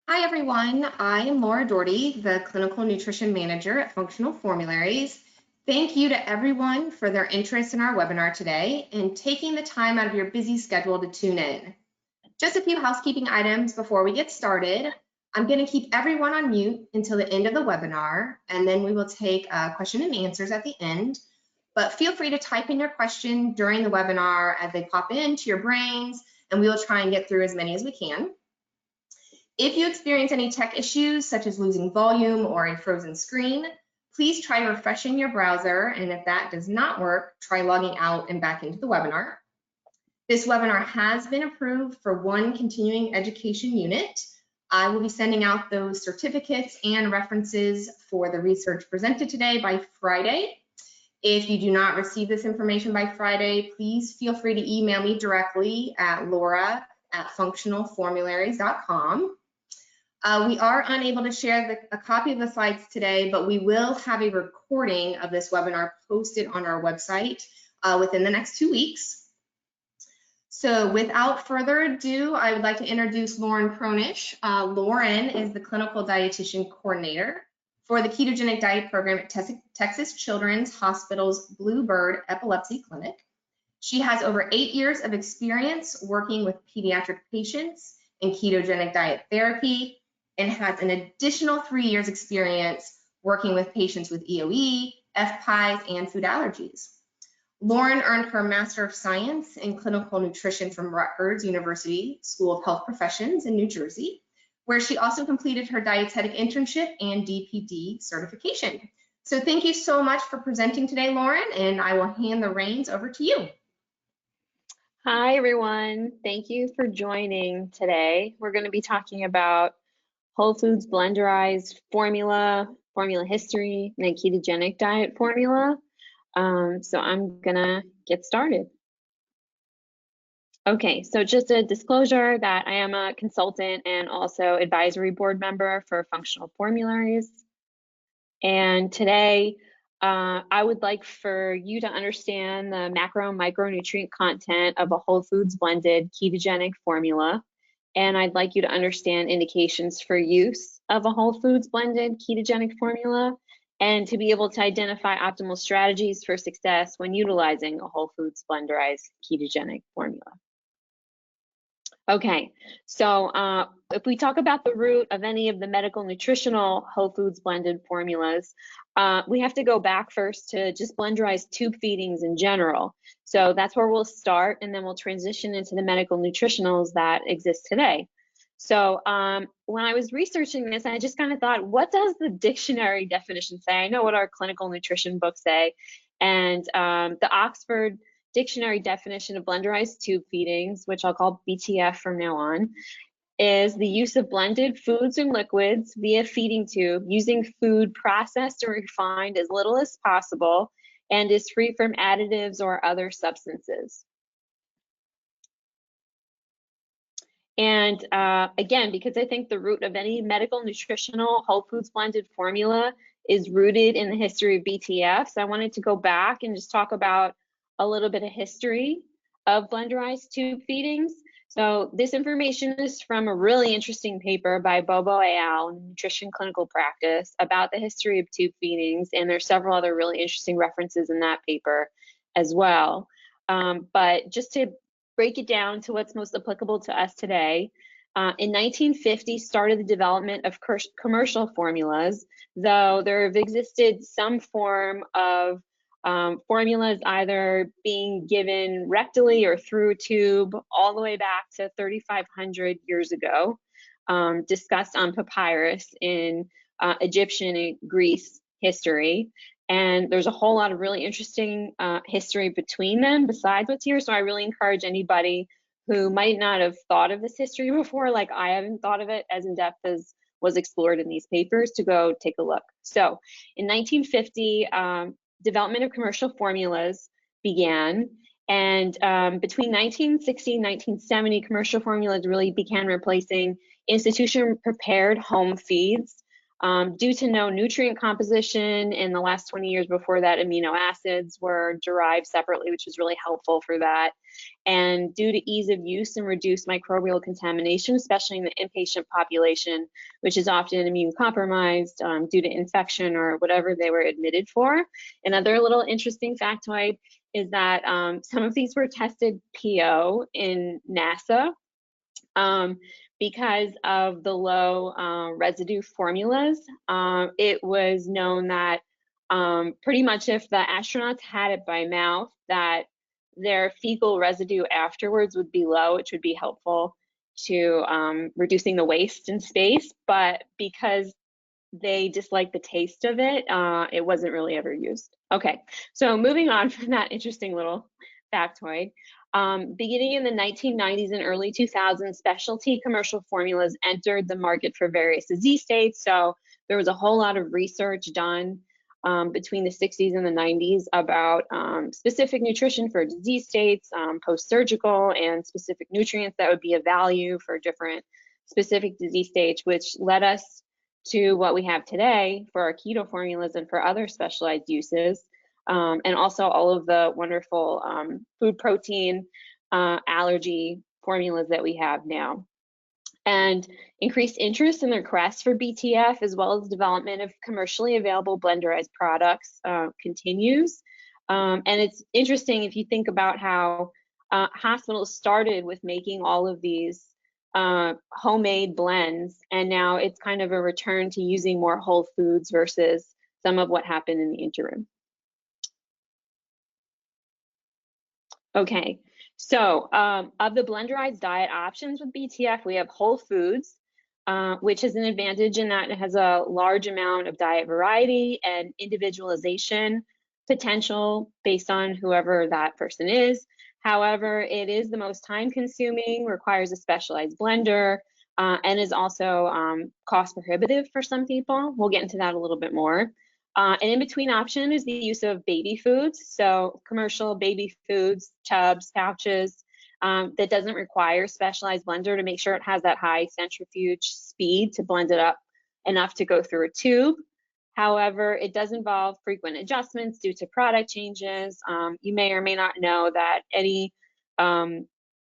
Hi everyone, I am Laura Doherty, the Clinical Nutrition Manager at Functional Formularies. Thank you to everyone for their interest in our webinar today and taking the time out of your busy schedule to tune in. Just a few housekeeping items before we get started. I'm going to keep everyone on mute until the end of the webinar, and then we will take question and answers at the end. But feel free to type in your question during the webinar as they pop into your brains, and we will try and get through as many as we can. If you experience any tech issues, such as losing volume or a frozen screen, please try refreshing your browser, and if that does not work, try logging out and back into the webinar. This webinar has been approved for one continuing education unit. I will be sending out those certificates and references for the research presented today by Friday. If you do not receive this information by Friday, please feel free to email me directly at laura@functionalformularies.com. We are unable to share a copy of the slides today, but we will have a recording of this webinar posted on our website within the next 2 weeks. So without further ado, I would like to introduce Lauren Kronisch. Lauren is the Clinical Dietitian Coordinator for the Ketogenic Diet Program at Texas Children's Hospital's Bluebird Epilepsy Clinic. She has over 8 years of experience working with pediatric patients in ketogenic diet therapy, and has an additional 3 years experience working with patients with EOE, FPIES, and food allergies. Lauren earned her Master of Science in Clinical Nutrition from Rutgers University School of Health Professions in New Jersey, where she also completed her dietetic internship and DPD certification. So thank you so much for presenting today, Lauren, and I will hand the reins over to you. Hi, everyone. Thank you for joining today. We're going to be talking about Whole Foods Blenderized formula history, and a ketogenic diet formula. So I'm gonna get started. Okay, so just a disclosure that I am a consultant and also advisory board member for Functional Formularies. And today, I would like for you to understand the macro and micronutrient content of a Whole Foods blended ketogenic formula. And I'd like you to understand indications for use of a Whole Foods blended ketogenic formula, and to be able to identify optimal strategies for success when utilizing a Whole Foods blenderized ketogenic formula. Okay, so if we talk about the root of any of the medical nutritional Whole Foods blended formulas, we have to go back first to just blenderized tube feedings in general. So that's where we'll start, and then we'll transition into the medical nutritionals that exist today. So when I was researching this, I just kind of thought, what does the dictionary definition say? I know what our clinical nutrition books say, and the Oxford Dictionary definition of blenderized tube feedings, which I'll call BTF from now on, is the use of blended foods and liquids via feeding tube using food processed or refined as little as possible and is free from additives or other substances. And again, because I think the root of any medical nutritional Whole Foods blended formula is rooted in the history of BTF, so I wanted to go back and just talk about a little bit of history of blenderized tube feedings. So this information is from a really interesting paper by Bobo et al. In Nutrition Clinical Practice about the history of tube feedings, and there's several other really interesting references in that paper as well. But just to break it down to what's most applicable to us today, in 1950 started the development of commercial formulas, though there have existed some form of formulas either being given rectally or through a tube all the way back to 3,500 years ago, discussed on papyrus in Egyptian and Greece history. And there's a whole lot of really interesting history between them besides what's here. So I really encourage anybody who might not have thought of this history before, like I haven't thought of it as in depth as was explored in these papers, to go take a look. So in 1950, development of commercial formulas began, and between 1960 and 1970, commercial formulas really began replacing institution prepared home feeds Due to no nutrient composition in the last 20 years before that, amino acids were derived separately, which was really helpful for that. And due to ease of use and reduced microbial contamination, especially in the inpatient population, which is often immune compromised due to infection or whatever they were admitted for. Another little interesting factoid is that some of these were tested PO in NASA. Because of the low residue formulas, it was known that pretty much if the astronauts had it by mouth, that their fecal residue afterwards would be low, which would be helpful to reducing the waste in space. But because they disliked the taste of it, it wasn't really ever used. Okay, so moving on from that interesting little factoid. Beginning in the 1990s and early 2000s, specialty commercial formulas entered the market for various disease states. So there was a whole lot of research done between the 60s and the 90s about specific nutrition for disease states, post-surgical, and specific nutrients that would be of value for different specific disease states, which led us to what we have today for our keto formulas and for other specialized uses. And also all of the wonderful food protein allergy formulas that we have now. And increased interest in the request for BTF, as well as development of commercially available blenderized products, continues. And it's interesting if you think about how hospitals started with making all of these homemade blends, and now it's kind of a return to using more whole foods versus some of what happened in the interim. Okay, so of the blenderized diet options with BTF, we have whole foods, which is an advantage in that it has a large amount of diet variety and individualization potential based on whoever that person is. However, it is the most time consuming, requires a specialized blender, and is also cost prohibitive for some people. We'll get into that a little bit more. An in-between option is the use of baby foods, so commercial baby foods, tubs, pouches, that doesn't require specialized blender to make sure it has that high centrifuge speed to blend it up enough to go through a tube. However, it does involve frequent adjustments due to product changes. You may or may not know that any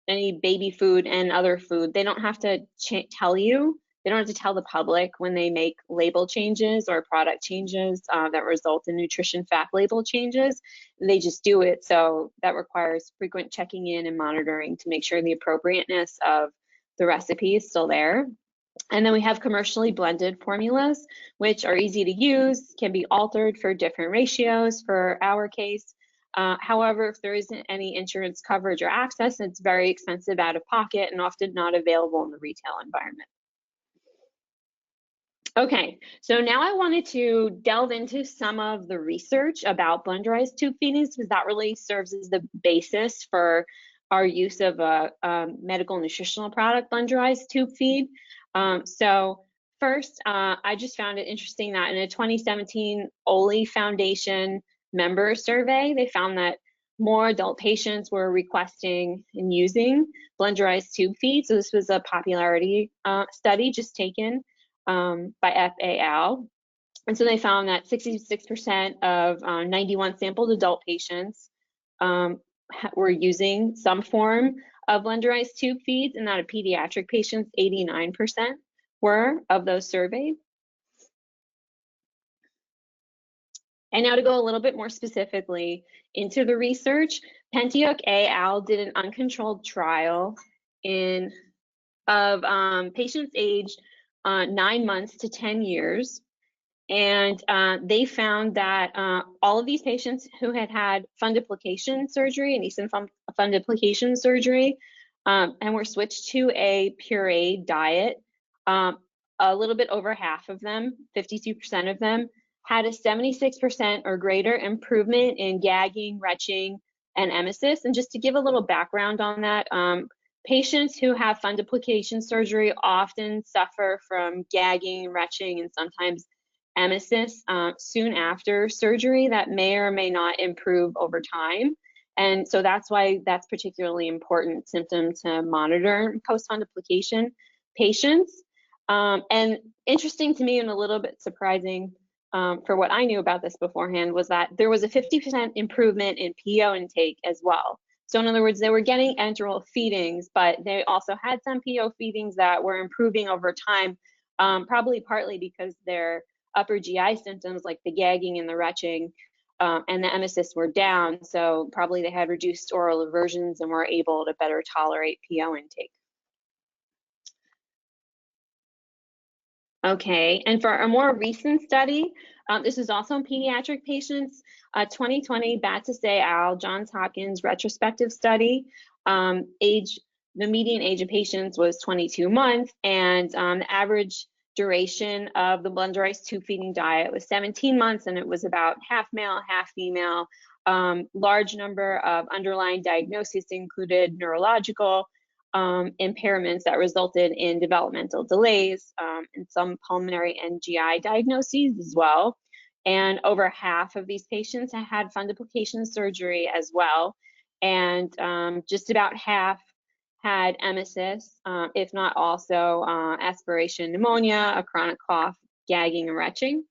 baby food and other food, they don't have to tell you. They don't have to tell the public when they make label changes or product changes that result in nutrition fact label changes. They just do it. So that requires frequent checking in and monitoring to make sure the appropriateness of the recipe is still there. And then we have commercially blended formulas, which are easy to use, can be altered for different ratios for our case. However, if there isn't any insurance coverage or access, it's very expensive out of pocket and often not available in the retail environment. Okay, so now I wanted to delve into some of the research about blenderized tube feedings, because that really serves as the basis for our use of a medical nutritional product, blenderized tube feed. So first, I just found it interesting that in a 2017 Oli Foundation member survey, they found that more adult patients were requesting and using blenderized tube feed. So this was a popularity study just taken by FAL. And so they found that 66% of 91 sampled adult patients were using some form of blenderized tube feeds, and that of pediatric patients, 89% were of those surveyed. And now to go a little bit more specifically into the research, Pentioc et al. Did an uncontrolled trial of patients aged 9 months to 10 years. And they found that all of these patients who had had fundoplication surgery and eosinophilic fundoplication surgery and were switched to a pureed diet, a little bit over half of them, 52% of them, had a 76% or greater improvement in gagging, retching, and emesis. And just to give a little background on that, patients who have fundoplication surgery often suffer from gagging, retching, and sometimes emesis soon after surgery that may or may not improve over time. And so that's why that's particularly important symptom to monitor post-fundoplication patients. And interesting to me and a little bit surprising for what I knew about this beforehand was that there was a 50% improvement in PO intake as well. So in other words, they were getting enteral feedings, but they also had some PO feedings that were improving over time, probably partly because their upper GI symptoms like the gagging and the retching and the emesis were down. So probably they had reduced oral aversions and were able to better tolerate PO intake. Okay, and for a more recent study, this is also in pediatric patients, 2020 Batsis et al. Johns Hopkins retrospective study. The median age of patients was 22 months, and the average duration of the Blenderized tube feeding diet was 17 months, and it was about half male, half female. Large number of underlying diagnoses included neurological, impairments that resulted in developmental delays, and some pulmonary and GI diagnoses as well. And over half of these patients had fundoplication surgery as well. And just about half had emesis, if not also aspiration pneumonia, a chronic cough, gagging, and retching.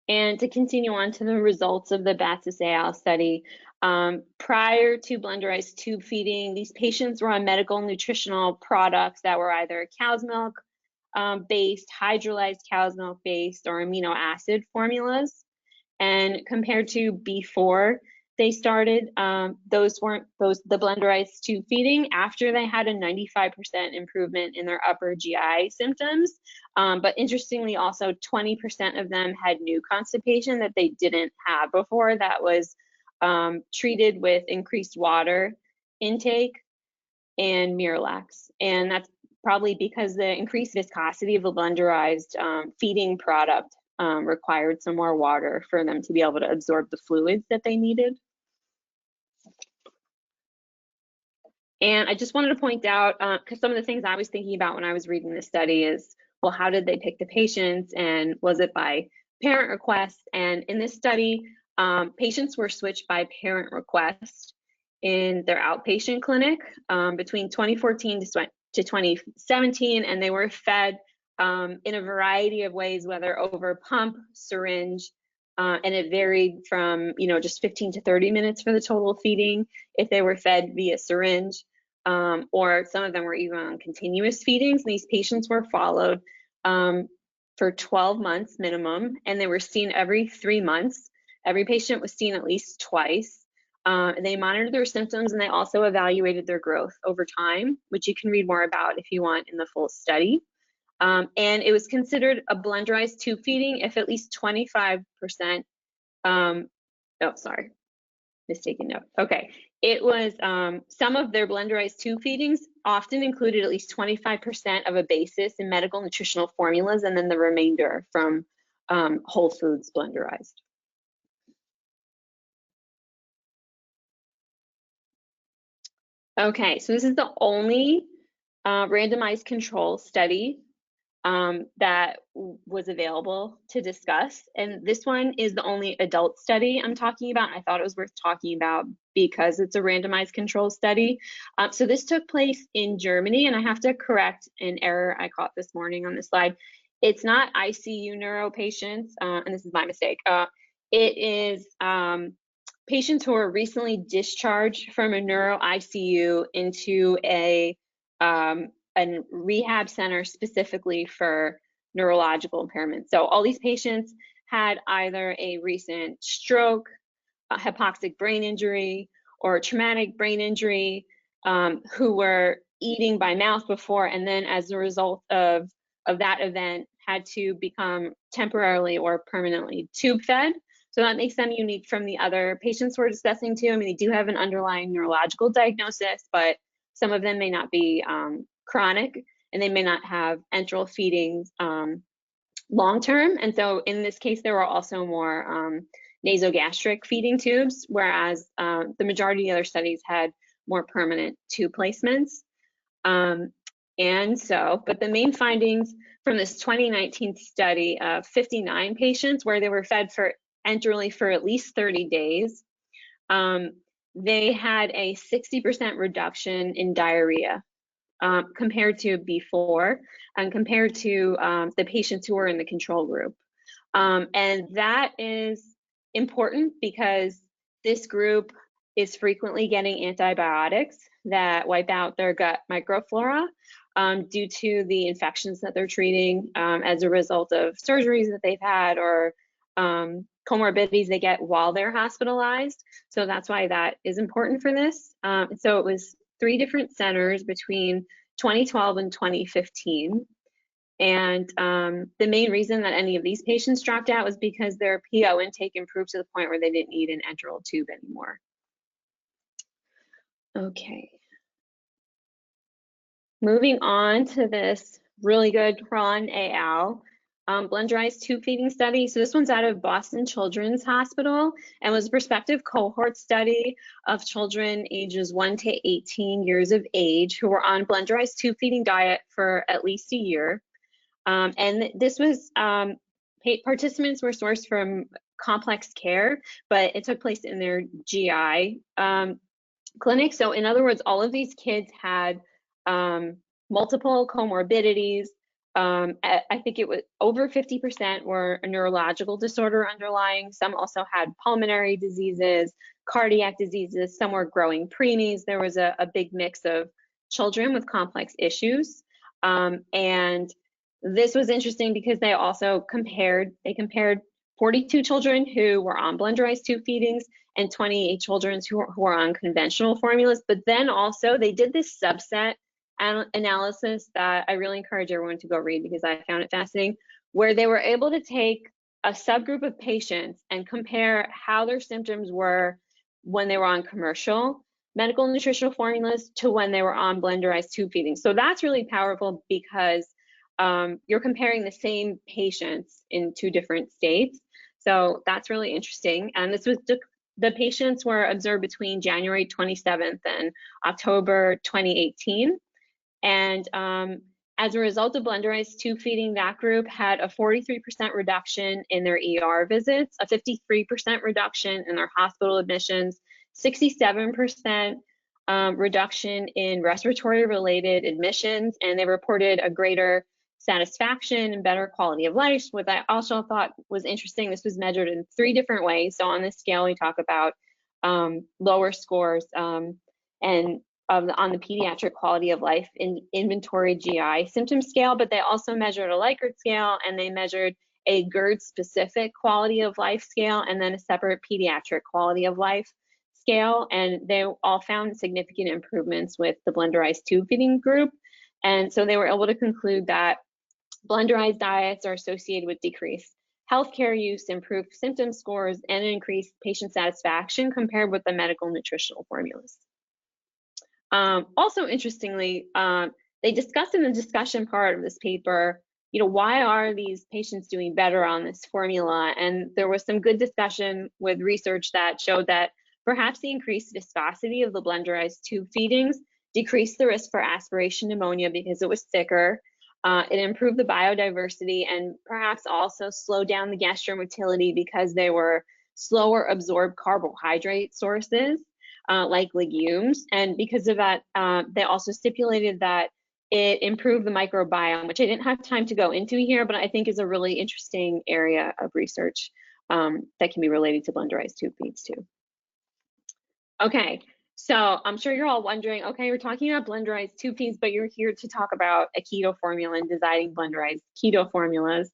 And to continue on to the results of the Batsis et al. Study, prior to Blenderized tube feeding, these patients were on medical nutritional products that were either cow's milk based, hydrolyzed cow's milk based, or amino acid formulas. And compared to before they started the Blenderized tube feeding, after they had a 95% improvement in their upper GI symptoms. But interestingly, also 20% of them had new constipation that they didn't have before, that was treated with increased water intake and Miralax. And that's probably because the increased viscosity of the Blenderized feeding product required some more water for them to be able to absorb the fluids that they needed. And I just wanted to point out, because some of the things I was thinking about when I was reading this study is, well, how did they pick the patients, and was it by parent request? And in this study, patients were switched by parent request in their outpatient clinic between 2014 to 2017, and they were fed in a variety of ways, whether over pump, syringe, and it varied from, just 15 to 30 minutes for the total feeding if they were fed via syringe, or some of them were even on continuous feedings. And these patients were followed for 12 months minimum, and they were seen every 3 months. Every patient was seen at least twice. They monitored their symptoms, and they also evaluated their growth over time, which you can read more about if you want in the full study. And it was considered a Blenderized tube feeding if at least 25%, mistaken note. Okay, it was some of their Blenderized tube feedings often included at least 25% of a basis in medical nutritional formulas, and then the remainder from whole foods Blenderized. Okay, so this is the only randomized control study that was available to discuss. And this one is the only adult study I'm talking about. I thought it was worth talking about because it's a randomized control study. So this took place in Germany, and I have to correct an error I caught this morning on this slide. It's not ICU neuro patients, and this is my mistake. It is patients who are recently discharged from a neuro ICU into a rehab center specifically for neurological impairment. So all these patients had either a recent stroke, a hypoxic brain injury, or traumatic brain injury, who were eating by mouth before, and then as a result of that event had to become temporarily or permanently tube fed. So that makes them unique from the other patients we're discussing too. I mean, they do have an underlying neurological diagnosis, but some of them may not be chronic, and they may not have enteral feedings long-term. And so in this case, there were also more nasogastric feeding tubes, whereas the majority of the other studies had more permanent tube placements. But the main findings from this 2019 study of 59 patients where they were fed enterally for at least 30 days, they had a 60% reduction in diarrhea compared to before and compared to the patients who were in the control group. And that is important because this group is frequently getting antibiotics that wipe out their gut microflora due to the infections that they're treating as a result of surgeries that they've had or comorbidities they get while they're hospitalized. So that's why that is important for this. So it was 3 different centers between 2012 and 2015. And the main reason that any of these patients dropped out was because their PO intake improved to the point where they didn't need an enteral tube anymore. Okay. Moving on to this really good Ron et al. Blenderized tube feeding study. So this one's out of Boston Children's Hospital and was a prospective cohort study of children ages 1 to 18 years of age who were on blenderized tube feeding diet for at least a year. And this was, participants were sourced from complex care, but it took place in their GI clinic. So in other words, all of these kids had multiple comorbidities. I think it was over 50% were a neurological disorder underlying. Some also had pulmonary diseases, cardiac diseases, some were growing preemies. There was a big mix of children with complex issues. And this was interesting because they also compared 42 children who were on blenderized tube feedings and 28 children who were on conventional formulas. But then also they did this subset analysis that I really encourage everyone to go read because I found it fascinating, where they were able to take a subgroup of patients and compare how their symptoms were when they were on commercial medical nutritional formulas to when they were on blenderized tube feeding. So that's really powerful because you're comparing the same patients in 2 different states. So that's really interesting. And this was the patients were observed between January 27th and October 2018. And as a result of blenderized tube feeding, that group had a 43% reduction in their ER visits, a 53% reduction in their hospital admissions, 67% reduction in respiratory related admissions, and they reported a greater satisfaction and better quality of life. What I also thought was interesting, this was measured in 3 different ways. So on this scale, we talk about lower scores and on the pediatric quality of life in inventory GI symptom scale, but they also measured a Likert scale and they measured a GERD specific quality of life scale and then a separate pediatric quality of life scale. And they all found significant improvements with the blenderized tube feeding group. And so they were able to conclude that blenderized diets are associated with decreased healthcare use, improved symptom scores, and increased patient satisfaction compared with the medical nutritional formulas. Also, interestingly, they discussed in the discussion part of this paper, why are these patients doing better on this formula? And there was some good discussion with research that showed that perhaps the increased viscosity of the blenderized tube feedings decreased the risk for aspiration pneumonia because it was thicker. It improved the biodiversity and perhaps also slowed down the gastromotility because they were slower absorbed carbohydrate sources like legumes. And because of that, they also stipulated that it improved the microbiome, which I didn't have time to go into here, but I think is a really interesting area of research that can be related to blenderized tube feeds too. Okay, so I'm sure you're all wondering, okay, we're talking about blenderized tube feeds, but you're here to talk about a keto formula and designing blenderized keto formulas.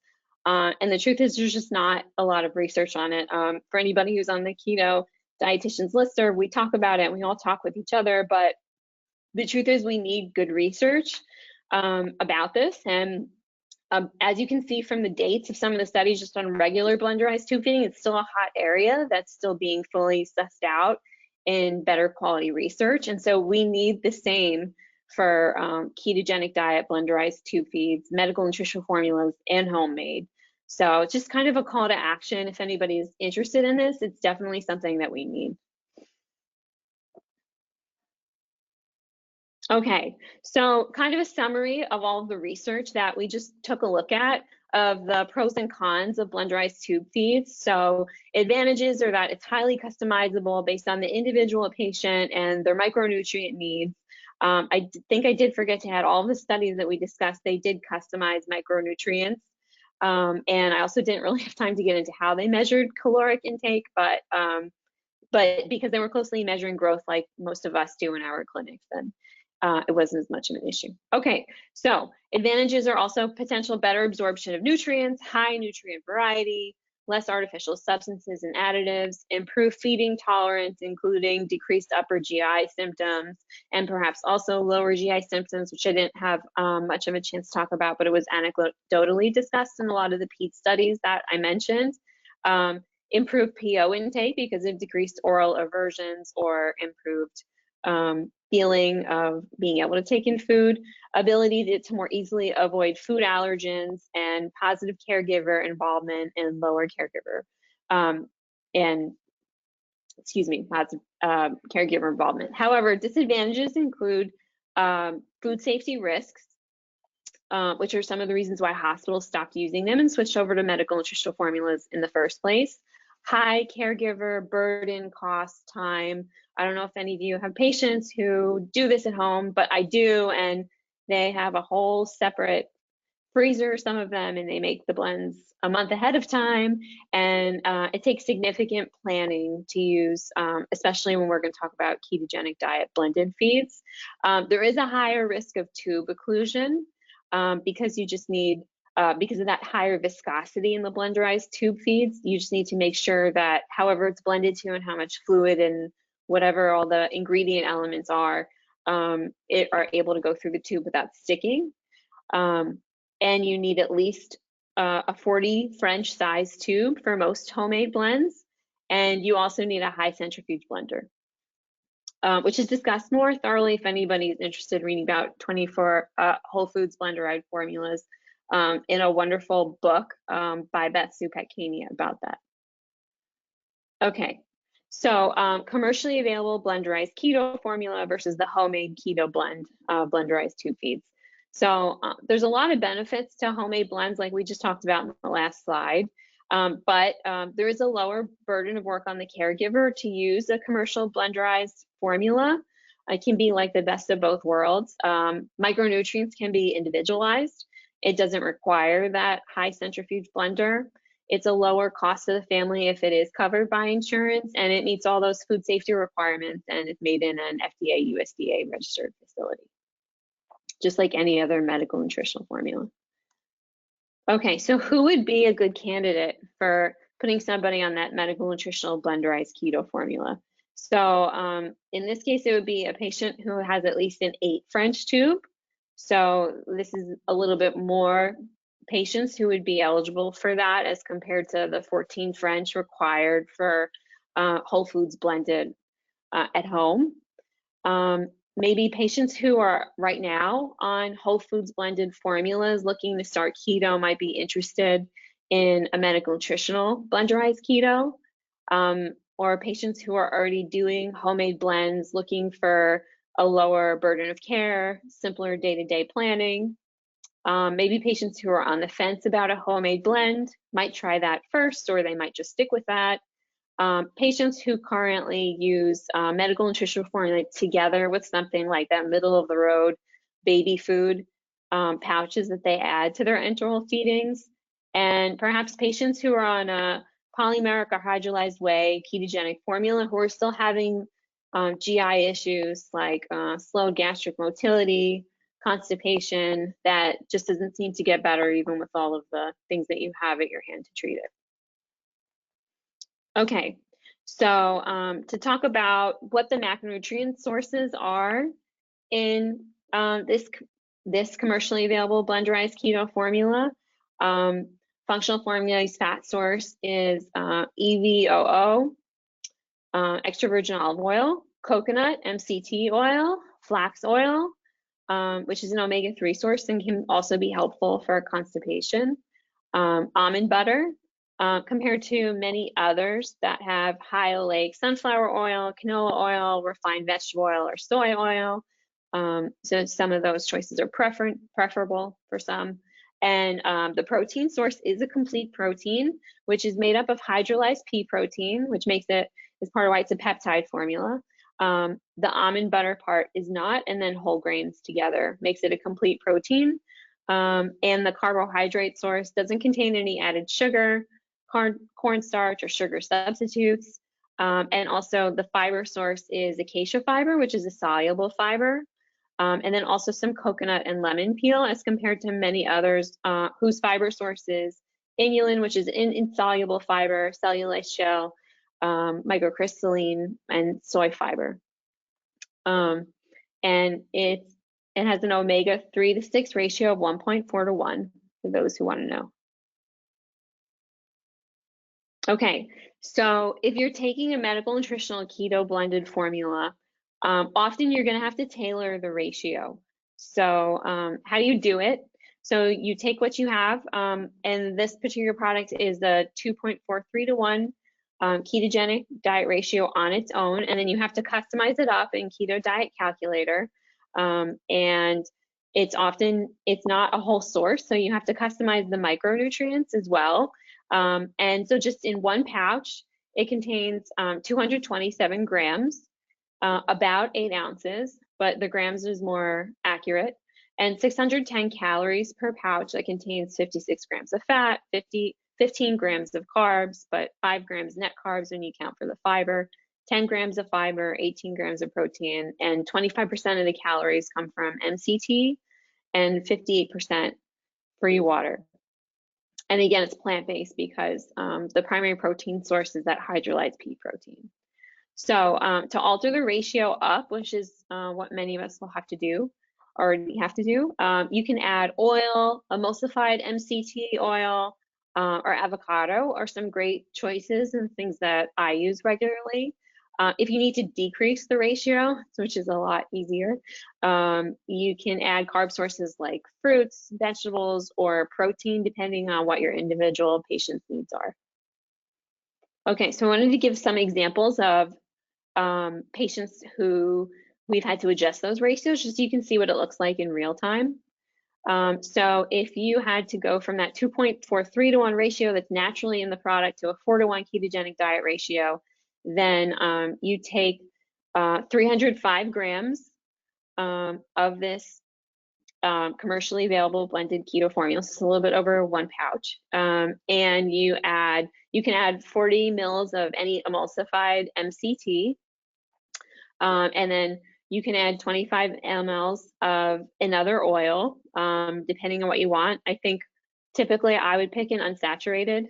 And the truth is there's just not a lot of research on it. For anybody who's on the keto dietitians listserv, we talk about it and we all talk with each other, but the truth is we need good research about this. And as you can see from the dates of some of the studies just on regular blenderized tube feeding, it's still a hot area that's still being fully sussed out in better quality research. And so we need the same for ketogenic diet, blenderized tube feeds, medical nutritional formulas, and homemade. So it's just kind of a call to action. If anybody's interested in this, it's definitely something that we need. Okay, so kind of a summary of all of the research that we just took a look at of the pros and cons of blenderized tube feeds. So advantages are that it's highly customizable based on the individual patient and their micronutrient needs. think I did forget to add all the studies that we discussed. They did customize micronutrients. And I also didn't really have time to get into how they measured caloric intake, but because they were closely measuring growth like most of us do in our clinics, then it wasn't as much of an issue. Okay, so advantages are also potential better absorption of nutrients, high nutrient variety, less artificial substances and additives, improved feeding tolerance, including decreased upper GI symptoms, and perhaps also lower GI symptoms, which I didn't have much of a chance to talk about, but it was anecdotally discussed in a lot of the PEED studies that I mentioned. Improved PO intake because of decreased oral aversions or improved feeling of being able to take in food, ability to more easily avoid food allergens, and positive caregiver involvement and lower caregiver positive caregiver involvement. However, disadvantages include food safety risks, which are some of the reasons why hospitals stopped using them and switched over to medical nutritional formulas in the first place. High caregiver burden, cost, time. I don't know if any of you have patients who do this at home, but I do, and they have a whole separate freezer, some of them, and they make the blends a month ahead of time, and it takes significant planning to use, especially when we're going to talk about ketogenic diet blended feeds. There is a higher risk of tube occlusion because you just need because of that higher viscosity in the blenderized tube feeds. You just need to make sure that however it's blended to and how much fluid and whatever all the ingredient elements are able to go through the tube without sticking. And you need at least a 40 French size tube for most homemade blends. And you also need a high centrifuge blender, which is discussed more thoroughly if anybody is interested in reading about 24 Whole Foods blenderized formulas in a wonderful book by Beth Supakania about that. Okay, so commercially available blenderized keto formula versus the homemade keto blend blenderized tube feeds. So there's a lot of benefits to homemade blends like we just talked about in the last slide, but there is a lower burden of work on the caregiver to use a commercial blenderized formula. It can be like the best of both worlds. Micronutrients can be individualized. It doesn't require that high centrifuge blender. It's a lower cost to the family if it is covered by insurance, and it meets all those food safety requirements, and it's made in an FDA, USDA registered facility, just like any other medical nutritional formula. Okay, so who would be a good candidate for putting somebody on that medical nutritional blenderized keto formula? So in this case, it would be a patient who has at least an 8 French tube. So this is a little bit more patients who would be eligible for that as compared to the 14 French required for Whole Foods blended at home. Maybe patients who are right now on Whole Foods blended formulas looking to start keto might be interested in a medical nutritional blenderized keto, or patients who are already doing homemade blends looking for a lower burden of care, simpler day-to-day planning. Maybe patients who are on the fence about a homemade blend might try that first, or they might just stick with that. Patients who currently use medical nutritional formula together with something like that middle of the road baby food pouches that they add to their enteral feedings, and perhaps patients who are on a polymeric or hydrolyzed whey ketogenic formula who are still having GI issues like slow gastric motility, constipation, that just doesn't seem to get better even with all of the things that you have at your hand to treat it. Okay, so to talk about what the macronutrient sources are in this commercially available blenderized keto formula, functional formula's fat source is EVOO, extra virgin olive oil, coconut, MCT oil, flax oil, which is an omega-3 source and can also be helpful for constipation, almond butter, compared to many others that have high oleic sunflower oil, canola oil, refined vegetable oil, or soy oil. So some of those choices are preferable for some. And the protein source is a complete protein, which is made up of hydrolyzed pea protein, which makes it, is part of why it's a peptide formula. The almond butter part is not, and then whole grains together makes it a complete protein. And the carbohydrate source doesn't contain any added sugar, cornstarch, or sugar substitutes. And also the fiber source is acacia fiber, which is a soluble fiber. And then also some coconut and lemon peel, as compared to many others whose fiber source is inulin, which is an insoluble fiber, cellulose shell, microcrystalline, and soy fiber. And it has an omega 3 to 6 ratio of 1.4 to 1, for those who want to know. Okay, so if you're taking a medical nutritional keto blended formula, often you're going to have to tailor the ratio. So how do you do it? So you take what you have, and this particular product is a 2.43 to 1 ketogenic diet ratio on its own, and then you have to customize it up in Keto Diet Calculator. And it's not a whole source, so you have to customize the micronutrients as well. And so just in one pouch, it contains 227 grams, about 8 ounces, but the grams is more accurate, and 610 calories per pouch that contains 56 grams of fat, 15 grams of carbs, but 5 grams net carbs when you count for the fiber, 10 grams of fiber, 18 grams of protein, and 25% of the calories come from MCT and 58% free water. And again, it's plant-based because the primary protein source is that hydrolyzed pea protein. So to alter the ratio up, which is what many of us will have to do, or have to do, you can add oil, emulsified MCT oil, or avocado are some great choices and things that I use regularly. If you need to decrease the ratio, which is a lot easier, you can add carb sources like fruits, vegetables, or protein, depending on what your individual patient's needs are. Okay, so I wanted to give some examples of patients who we've had to adjust those ratios, just so you can see what it looks like in real time. So if you had to go from that 2.43 to 1 ratio that's naturally in the product to a 4 to 1 ketogenic diet ratio, then you take 305 grams of this commercially available blended keto formula, so it's a little bit over 1 pouch, and you can add 40 mils of any emulsified MCT, and then you can add 25 mLs of another oil, depending on what you want. I think typically I would pick an unsaturated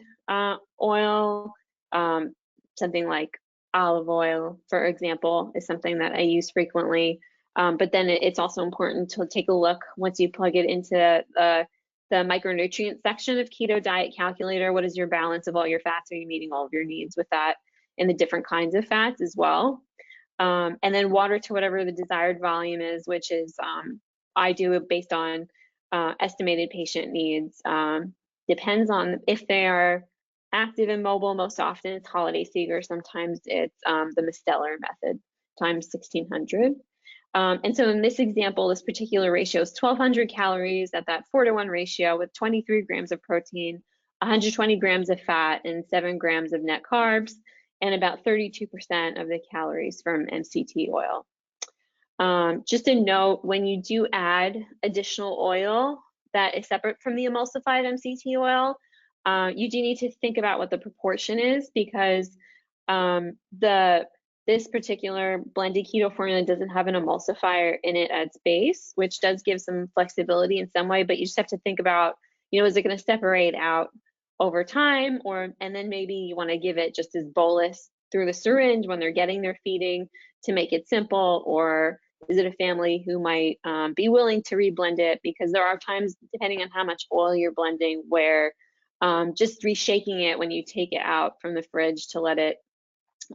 oil, something like olive oil, for example, is something that I use frequently. But then it's also important to take a look once you plug it into the micronutrient section of Keto Diet Calculator. What is your balance of all your fats? Are you meeting all of your needs with that, and the different kinds of fats as well? And then water to whatever the desired volume is, which is I do it based on estimated patient needs. Depends on if they are active and mobile. Most often it's holiday seeker. Sometimes it's the micellar method times 1600. And so in this example, this particular ratio is 1200 calories at that 4 to 1 ratio with 23 grams of protein, 120 grams of fat, and 7 grams of net carbs, and about 32% of the calories from MCT oil. Just a note, when you do add additional oil that is separate from the emulsified MCT oil, you do need to think about what the proportion is, because this particular blended keto formula doesn't have an emulsifier in it at its base, which does give some flexibility in some way, but you just have to think about, is it going to separate out over time, and then maybe you want to give it just as bolus through the syringe when they're getting their feeding to make it simple, or is it a family who might be willing to reblend it? Because there are times, depending on how much oil you're blending, where just reshaking it when you take it out from the fridge to let it,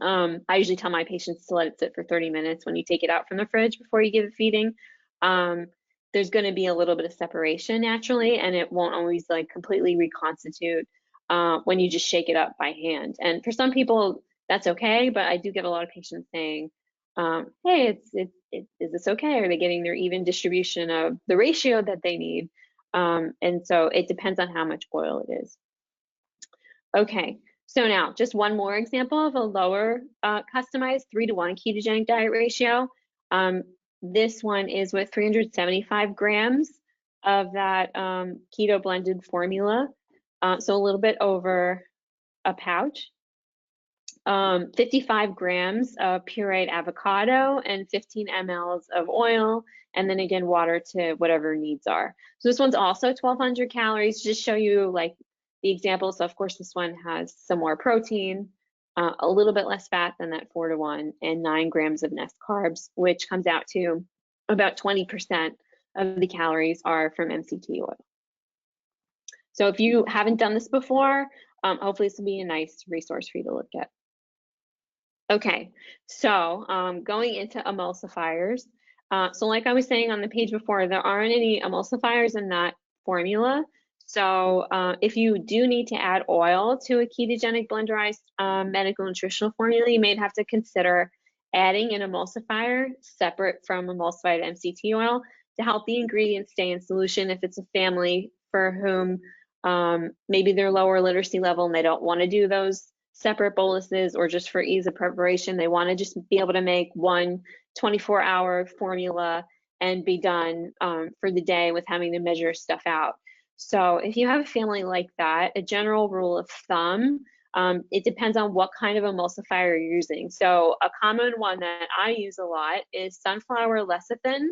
I usually tell my patients to let it sit for 30 minutes when you take it out from the fridge before you give it feeding. There's going to be a little bit of separation naturally, and it won't always like completely reconstitute when you just shake it up by hand. And for some people, that's okay, but I do get a lot of patients saying, hey, is this okay? Are they getting their even distribution of the ratio that they need? And so it depends on how much oil it is. Okay, So now, just one more example of a lower customized 3-to-1 ketogenic diet ratio. This one is with 375 grams of that keto blended formula, so a little bit over a pouch. 55 grams of pureed avocado and 15 mLs of oil, and then again water to whatever needs are. So this one's also 1,200 calories. Just show you like the example. So of course this one has some more protein, a little bit less fat than that 4-to-1, and 9 grams of net carbs, which comes out to about 20% of the calories are from MCT oil. So if you haven't done this before, hopefully this will be a nice resource for you to look at. Okay, so going into emulsifiers. So like I was saying on the page before, there aren't any emulsifiers in that formula. So if you do need to add oil to a ketogenic blenderized medical nutritional formula, you may have to consider adding an emulsifier separate from emulsified MCT oil to help the ingredients stay in solution if it's a family for whom maybe they're lower literacy level and they don't want to do those separate boluses, or just for ease of preparation, they want to just be able to make one 24-hour formula and be done for the day with having to measure stuff out. So if you have a family like that, a general rule of thumb, it depends on what kind of emulsifier you're using. So a common one that I use a lot is sunflower lecithin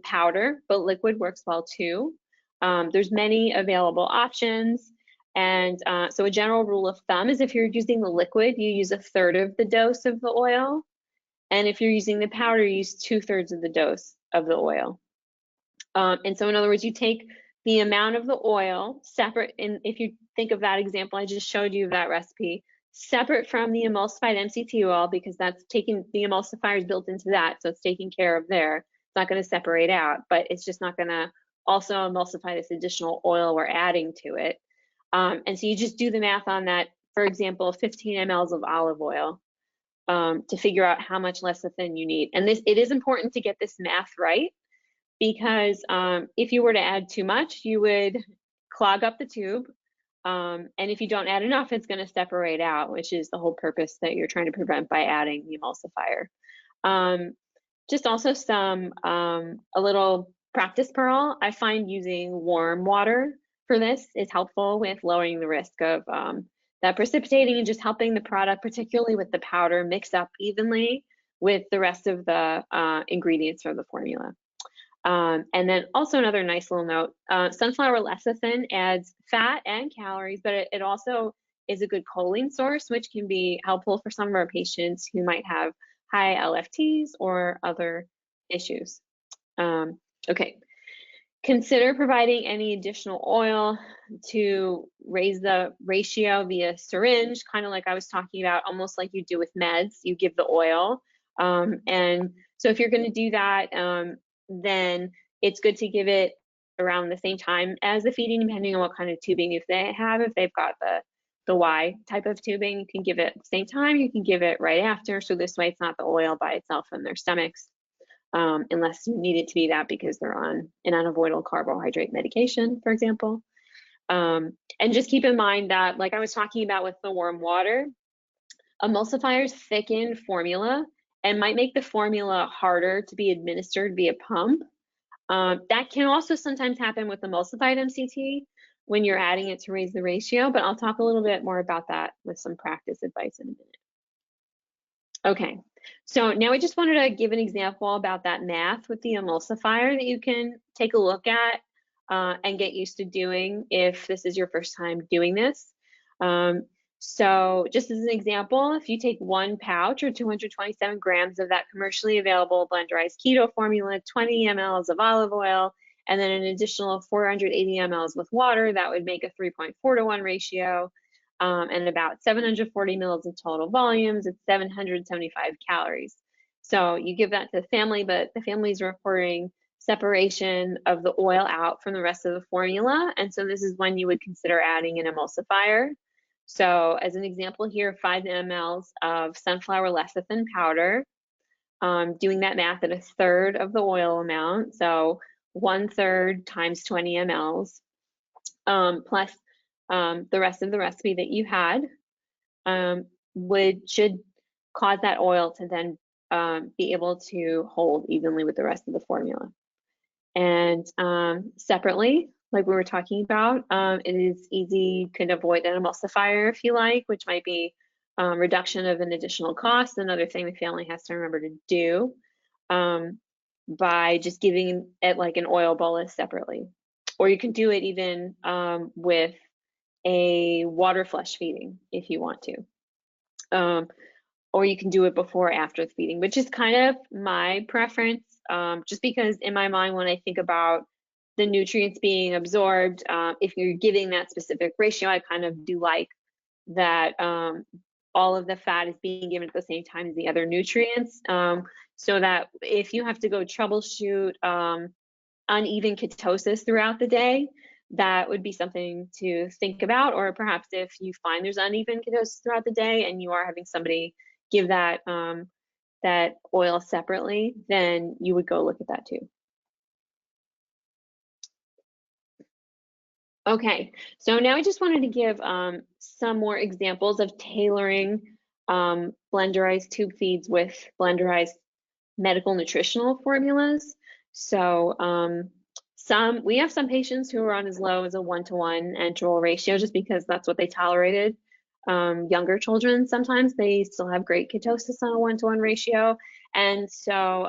powder, but liquid works well too. There's many available options. And so a general rule of thumb is if you're using the liquid, you use 1/3 of the dose of the oil. And if you're using the powder, you use 2/3 of the dose of the oil. And so in other words, you take the amount of the oil separate, and if you think of that example I just showed you, that recipe, separate from the emulsified MCT oil, because that's taking, the emulsifier is built into that, so it's taking care of there. It's not going to separate out, but it's just not going to also emulsify this additional oil we're adding to it. And so you just do the math on that, for example, 15 mLs of olive oil to figure out how much lecithin you need. And it is important to get this math right, because if you were to add too much, you would clog up the tube. And if you don't add enough, it's going to separate out, which is the whole purpose that you're trying to prevent by adding the emulsifier. Just also a little practice pearl. I find using warm water for this is helpful with lowering the risk of that precipitating and just helping the product, particularly with the powder, mix up evenly with the rest of the ingredients for the formula. And then also another nice little note, sunflower lecithin adds fat and calories, but it also is a good choline source, which can be helpful for some of our patients who might have high LFTs or other issues. Okay. Consider providing any additional oil to raise the ratio via syringe, kind of like I was talking about, almost like you do with meds. You give the oil. And so if you're going to do that, then it's good to give it around the same time as the feeding, depending on what kind of tubing if they've got the Y type of tubing, you can give it at the same time, you can give it right after. So this way it's not the oil by itself in their stomachs. Unless you need it to be that because they're on an unavoidable carbohydrate medication, for example. And just keep in mind that, like I was talking about with the warm water, emulsifiers thicken formula and might make the formula harder to be administered via pump. That can also sometimes happen with emulsified MCT when you're adding it to raise the ratio, but I'll talk a little bit more about that with some practice advice in a minute. Okay, so now I just wanted to give an example about that math with the emulsifier that you can take a look at and get used to doing if this is your first time doing this. So just as an example, if you take 1 pouch or 227 grams of that commercially available blenderized keto formula, 20 mLs of olive oil, and then an additional 480 mLs with water, that would make a 3.4-to-1 ratio. And about 740 mils of total volumes, it's 775 calories. So you give that to the family, but the family is reporting separation of the oil out from the rest of the formula. And so this is when you would consider adding an emulsifier. So as an example here, 5 mLs of sunflower lecithin powder, doing that math at 1/3 of the oil amount. So 1/3 times 20 mLs plus the rest of the recipe that you had. should cause that oil to then be able to hold evenly with the rest of the formula. And separately, like we were talking about, it is easy. You can avoid an emulsifier if you like, which might be reduction of an additional cost. Another thing the family has to remember to do by just giving it like an oil bolus separately. Or you can do it even with a water flush feeding if you want to. Or you can do it before or after the feeding, which is kind of my preference, just because in my mind, when I think about the nutrients being absorbed, if you're giving that specific ratio, I kind of do like that all of the fat is being given at the same time as the other nutrients, so that if you have to go troubleshoot uneven ketosis throughout the day, that would be something to think about. Or perhaps if you find there's uneven ketosis throughout the day and you are having somebody give that that oil separately, then you would go look at that too. Okay, so now I just wanted to give some more examples of tailoring blenderized tube feeds with blenderized medical nutritional formulas. So we have some patients who are on as low as a 1-to-1 enteral ratio just because that's what they tolerated. Younger children, sometimes they still have great ketosis on a 1-to-1 ratio. And so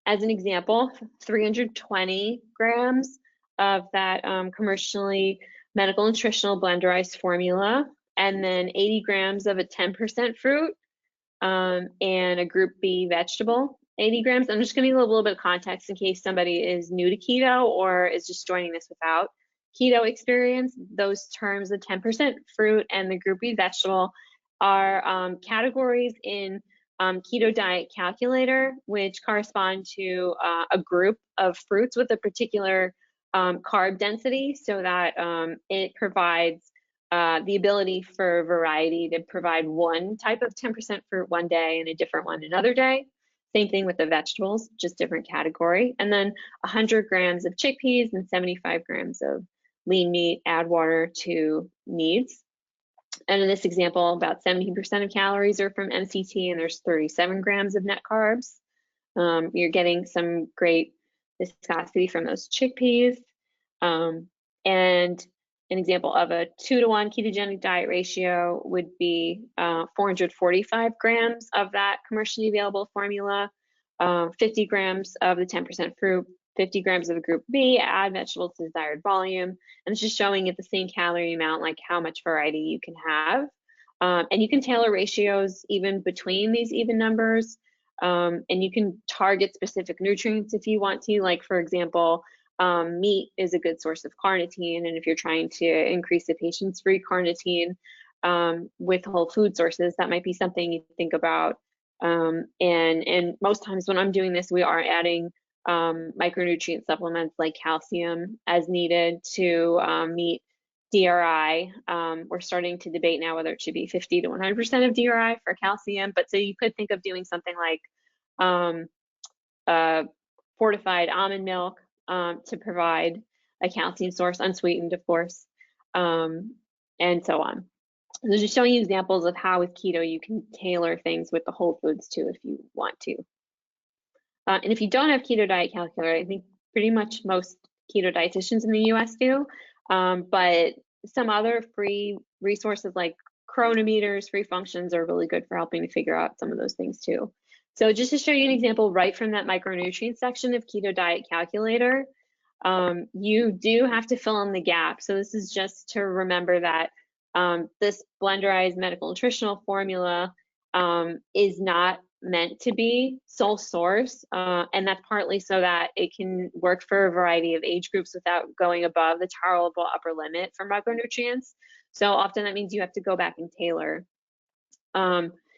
as an example, 320 grams of that commercially medical nutritional blenderized formula, and then 80 grams of a 10% fruit and a group B vegetable, 80 grams. I'm just going to give a little bit of context in case somebody is new to keto or is just joining this without keto experience. Those terms, the 10% fruit and the group B vegetable, are categories in Keto Diet Calculator, which correspond to a group of fruits with a particular carb density, so that it provides the ability for variety to provide one type of 10% fruit one day and a different one another day. Same thing with the vegetables, just different category. And then 100 grams of chickpeas and 75 grams of lean meat, add water to needs. And in this example, about 17% of calories are from MCT, and there's 37 grams of net carbs. You're getting some great viscosity from those chickpeas. And an example of a 2-to-1 ketogenic diet ratio would be 445 grams of that commercially available formula, 50 grams of the 10% fruit, 50 grams of the group B, add vegetables to desired volume. And it's just showing at the same calorie amount, like how much variety you can have. And you can tailor ratios even between these even numbers. And you can target specific nutrients if you want to, like for example, meat is a good source of carnitine, and if you're trying to increase the patient's free carnitine with whole food sources, that might be something you think about. And most times when I'm doing this, we are adding micronutrient supplements like calcium as needed to meet DRI. We're starting to debate now whether it should be 50 to 100% of DRI for calcium, but so you could think of doing something like fortified almond milk to provide a calcium source, unsweetened, of course, and so on. So just showing you examples of how with keto you can tailor things with the whole foods too if you want to. And if you don't have Keto Diet Calculator, I think pretty much most keto dietitians in the US do, but some other free resources like chronometers, free functions are really good for helping to figure out some of those things too. So just to show you an example right from that micronutrient section of Keto Diet Calculator, you do have to fill in the gap. So this is just to remember that this blenderized medical nutritional formula is not meant to be sole source, and that's partly so that it can work for a variety of age groups without going above the tolerable upper limit for micronutrients. So often that means you have to go back and tailor.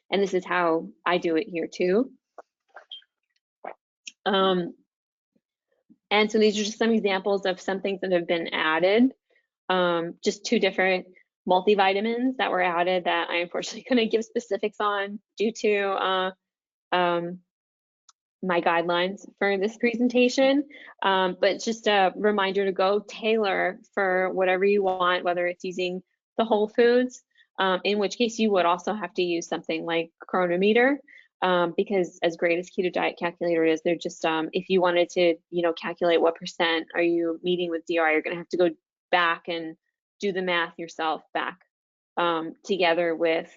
And this is how I do it here too. And so these are just some examples of some things that have been added. Just 2 different multivitamins that were added that I unfortunately couldn't give specifics on due to my guidelines for this presentation. But just a reminder to go tailor for whatever you want, whether it's using the whole foods in which case you would also have to use something like chronometer, because as great as Keto Diet Calculator is, they're just, if you wanted to, calculate what percent are you meeting with DRI, you're gonna have to go back and do the math yourself back, together with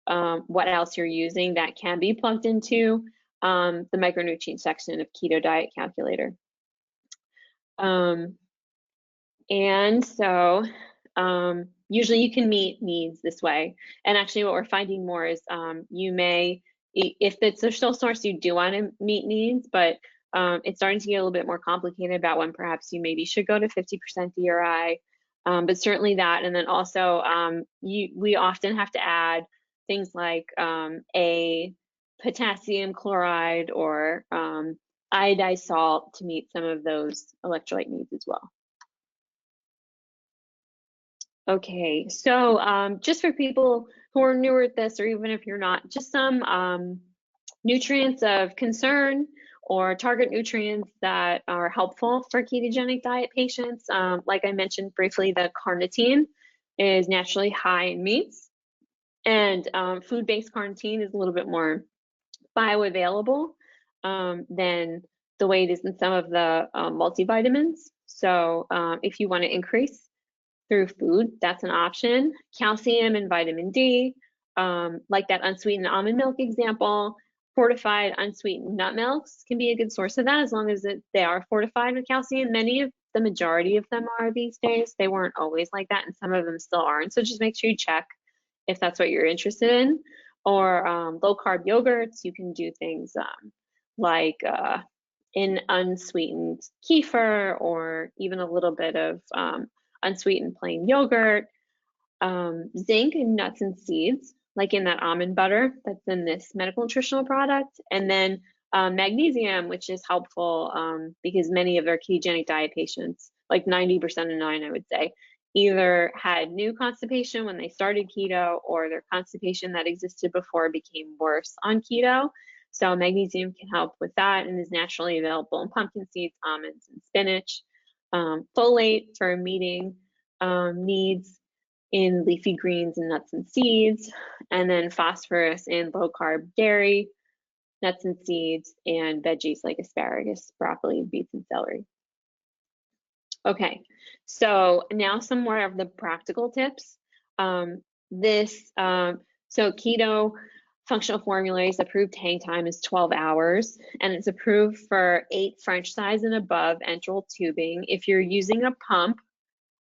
what else you're using that can be plugged into the micronutrient section of Keto Diet Calculator. And so usually you can meet needs this way. And actually what we're finding more is you may, if it's a social source, you do want to meet needs, but it's starting to get a little bit more complicated about when perhaps you maybe should go to 50% DRI, but certainly that. And then also we often have to add things like a potassium chloride or iodized salt to meet some of those electrolyte needs as well. Okay, so just for people who are newer at this, or even if you're not, just some nutrients of concern or target nutrients that are helpful for ketogenic diet patients. Like I mentioned briefly, the carnitine is naturally high in meats, and food-based carnitine is a little bit more bioavailable than the way it is in some of the multivitamins. So if you want to increase through food, that's an option. Calcium and vitamin D, like that unsweetened almond milk example, fortified unsweetened nut milks can be a good source of that as long as they are fortified with calcium. The majority of them are these days. They weren't always like that, and some of them still aren't. So just make sure you check if that's what you're interested in. Or low carb yogurts, you can do things like in unsweetened kefir, or even a little bit of unsweetened plain yogurt. Zinc in nuts and seeds, like in that almond butter that's in this medical nutritional product. And then magnesium, which is helpful because many of our ketogenic diet patients, like 90% of 9, I would say, either had new constipation when they started keto, or their constipation that existed before became worse on keto. So magnesium can help with that and is naturally available in pumpkin seeds, almonds, and spinach. Folate for meeting needs in leafy greens and nuts and seeds, and then phosphorus in low carb dairy, nuts and seeds, and veggies like asparagus, broccoli, beets, and celery. Okay, so now some more of the practical tips. So keto functional formularies approved hang time is 12 hours, and it's approved for 8 French size and above enteral tubing. If you're using a pump,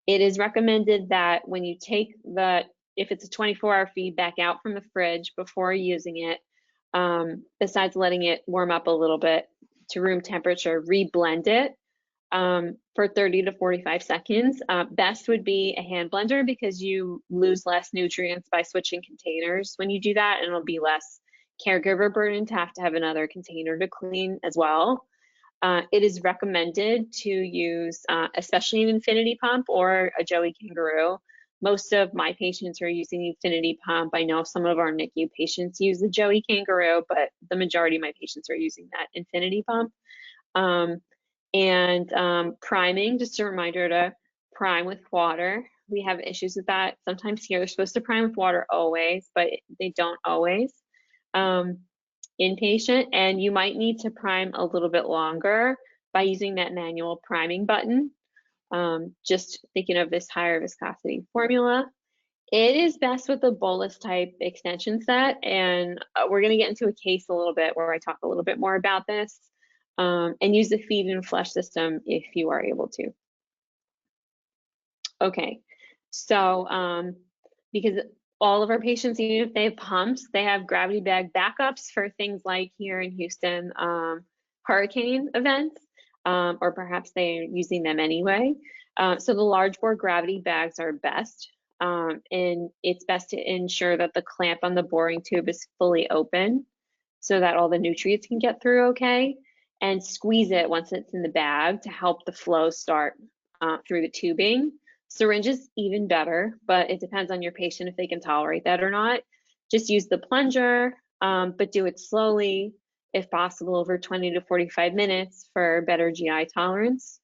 it is recommended that when you take if it's a 24-hour feed back out from the fridge before using it, besides letting it warm up a little bit to room temperature, reblend it for 30 to 45 seconds. Best would be a hand blender because you lose less nutrients by switching containers when you do that, and it'll be less caregiver burden to have another container to clean as well. It is recommended to use, especially an infinity pump or a Joey Kangaroo. Most of my patients are using the infinity pump. I know some of our NICU patients use the Joey Kangaroo, but the majority of my patients are using that infinity pump. Priming, just a reminder to prime with water. We have issues with that. Sometimes here they're supposed to prime with water always, but they don't always. Inpatient, and you might need to prime a little bit longer by using that manual priming button. Just thinking of this higher viscosity formula. It is best with a bolus type extension set, and we're going to get into a case a little bit where I talk a little bit more about this, and use the feed and flush system if you are able to. Okay, so because all of our patients, even if they have pumps, they have gravity bag backups for things like here in Houston, hurricane events, or perhaps they're using them anyway. So the large bore gravity bags are best, and it's best to ensure that the clamp on the boring tube is fully open so that all the nutrients can get through okay, and squeeze it once it's in the bag to help the flow start through the tubing. Syringe is even better, but it depends on your patient if they can tolerate that or not. Just use the plunger, but do it slowly, if possible, over 20 to 45 minutes for better GI tolerance.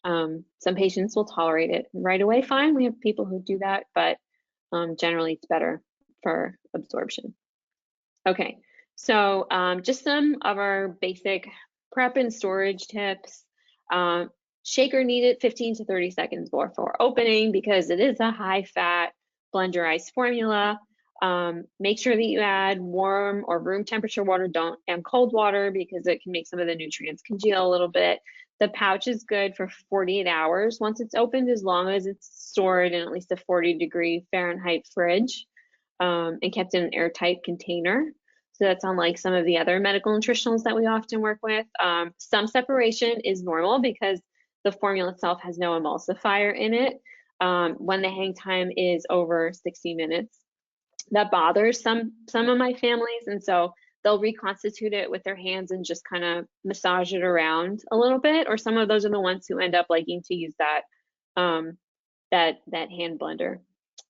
Some patients will tolerate it right away fine. We have people who do that, but generally it's better for absorption. Okay, so just some of our basic prep and storage tips. Shaker needed 15 to 30 seconds before opening because it is a high-fat blenderized formula. Make sure that you add warm or room temperature water, don't add cold water because it can make some of the nutrients congeal a little bit. The pouch is good for 48 hours once it's opened, as long as it's stored in at least a 40-degree Fahrenheit fridge and kept in an airtight container. So that's unlike some of the other medical nutritionals that we often work with. Some separation is normal because the formula itself has no emulsifier in it when the hang time is over 60 minutes. That bothers some of my families, and so they'll reconstitute it with their hands and just kind of massage it around a little bit, or some of those are the ones who end up liking to use that that hand blender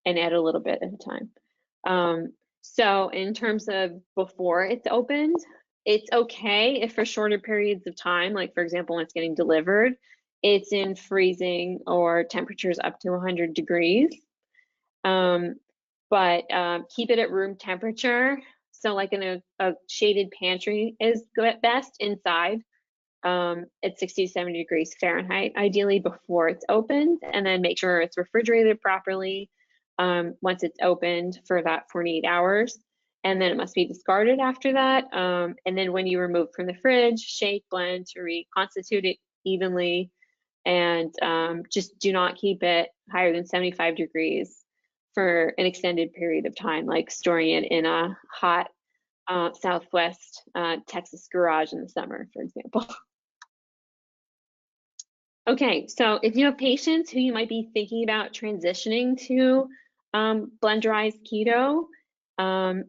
and add a little bit at a time. So in terms of before it's opened, it's okay if for shorter periods of time, like for example, when it's getting delivered, it's in freezing or temperatures up to 100 degrees. But keep it at room temperature. So like in a shaded pantry is best inside at 60 to 70 degrees Fahrenheit, ideally before it's opened, and then make sure it's refrigerated properly once it's opened for that 48 hours. And then it must be discarded after that. And then when you remove from the fridge, shake, blend to reconstitute it evenly. And just do not keep it higher than 75 degrees for an extended period of time, like storing it in a hot Southwest Texas garage in the summer, for example. Okay, so if you have patients who you might be thinking about transitioning to blenderized keto,